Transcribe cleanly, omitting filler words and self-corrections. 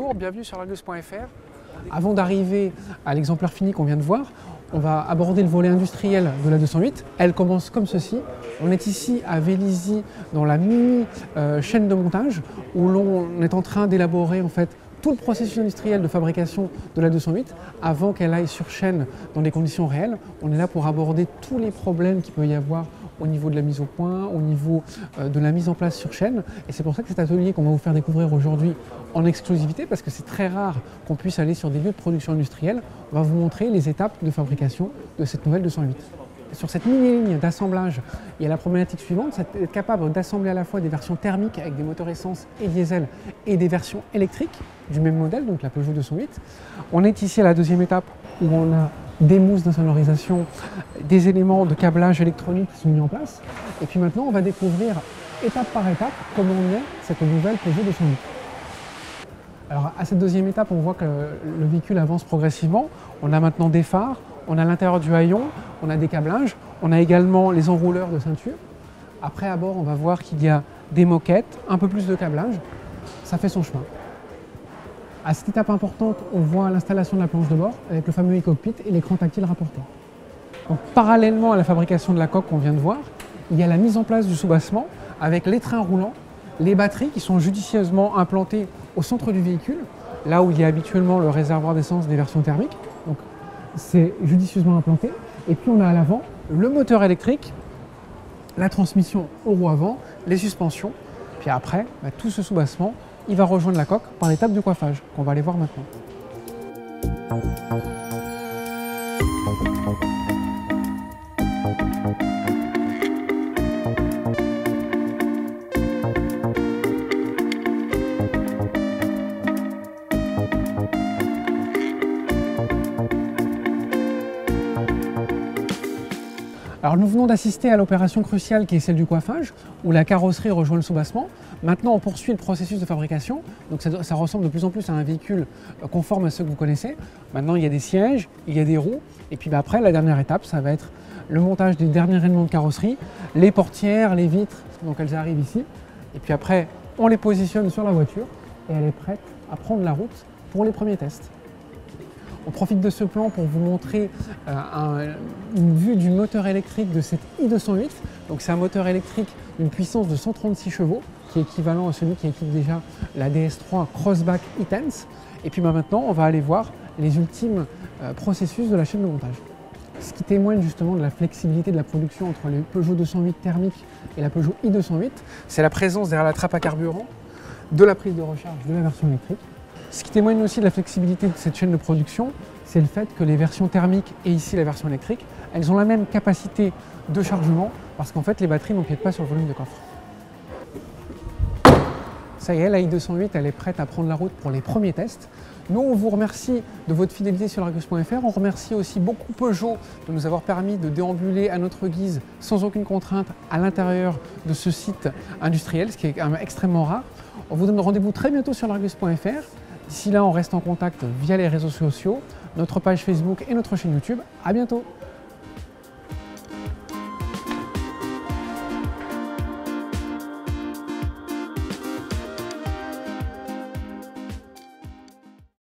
Bonjour, bienvenue sur l'Argus.fr. Avant d'arriver à l'exemplaire fini qu'on vient de voir, on va aborder le volet industriel de la 208. Elle commence comme ceci. On est ici à Vélizy dans la mini chaîne de montage où l'on est en train d'élaborer en fait tout le processus industriel de fabrication de la 208 avant qu'elle aille sur chaîne dans des conditions réelles. On est là pour aborder tous les problèmes qu'il peut y avoir au niveau de la mise au point, au niveau de la mise en place sur chaîne. Et c'est pour ça que cet atelier qu'on va vous faire découvrir aujourd'hui en exclusivité, parce que c'est très rare qu'on puisse aller sur des lieux de production industrielle, on va vous montrer les étapes de fabrication de cette nouvelle 208. Sur cette mini-ligne d'assemblage, il y a la problématique suivante, c'est d'être capable d'assembler à la fois des versions thermiques avec des moteurs essence et diesel et des versions électriques du même modèle, donc la Peugeot 208. On est ici à la deuxième étape où on a des mousses d'insonorisation, des éléments de câblage électronique qui sont mis en place. Et puis maintenant, on va découvrir étape par étape comment on est cette nouvelle Peugeot 208. Alors à cette deuxième étape, on voit que le véhicule avance progressivement. On a maintenant des phares, on a l'intérieur du haillon, on a des câblages, on a également les enrouleurs de ceinture. Après, à bord, on va voir qu'il y a des moquettes, un peu plus de câblage. Ça fait son chemin. À cette étape importante, on voit l'installation de la planche de bord avec le fameux e-cockpit et l'écran tactile rapporté. Donc, parallèlement à la fabrication de la coque qu'on vient de voir, il y a la mise en place du soubassement avec les trains roulants, les batteries qui sont judicieusement implantées au centre du véhicule, là où il y a habituellement le réservoir d'essence des versions thermiques. Donc, c'est judicieusement implanté. Et puis on a à l'avant le moteur électrique, la transmission au roue avant, les suspensions. Puis après, tout ce soubassement, il va rejoindre la coque par l'étape de coiffage qu'on va aller voir maintenant. Alors nous venons d'assister à l'opération cruciale qui est celle du coiffage, où la carrosserie rejoint le soubassement. Maintenant on poursuit le processus de fabrication, donc ça ressemble de plus en plus à un véhicule conforme à ceux que vous connaissez. Maintenant il y a des sièges, il y a des roues, et puis après la dernière étape ça va être le montage des derniers éléments de carrosserie, les portières, les vitres, donc elles arrivent ici. Et puis après on les positionne sur la voiture et elle est prête à prendre la route pour les premiers tests. On profite de ce plan pour vous montrer une vue du moteur électrique de cette i208. Donc c'est un moteur électrique d'une puissance de 136 chevaux, qui est équivalent à celui qui équipe déjà la DS3 Crossback e-Tense. Et puis maintenant, on va aller voir les ultimes processus de la chaîne de montage. Ce qui témoigne justement de la flexibilité de la production entre les Peugeot 208 thermiques et la Peugeot i208, c'est la présence derrière la trappe à carburant de la prise de recharge de la version électrique. Ce qui témoigne aussi de la flexibilité de cette chaîne de production, c'est le fait que les versions thermiques et ici la version électrique, elles ont la même capacité de chargement parce qu'en fait les batteries n'empiètent pas sur le volume de coffre. Ça y est, la i208 elle est prête à prendre la route pour les premiers tests. Nous on vous remercie de votre fidélité sur l'Argus.fr. On remercie aussi beaucoup Peugeot de nous avoir permis de déambuler à notre guise sans aucune contrainte à l'intérieur de ce site industriel, ce qui est quand même extrêmement rare. On vous donne rendez-vous très bientôt sur l'Argus.fr. D'ici là, on reste en contact via les réseaux sociaux, notre page Facebook et notre chaîne YouTube. À bientôt!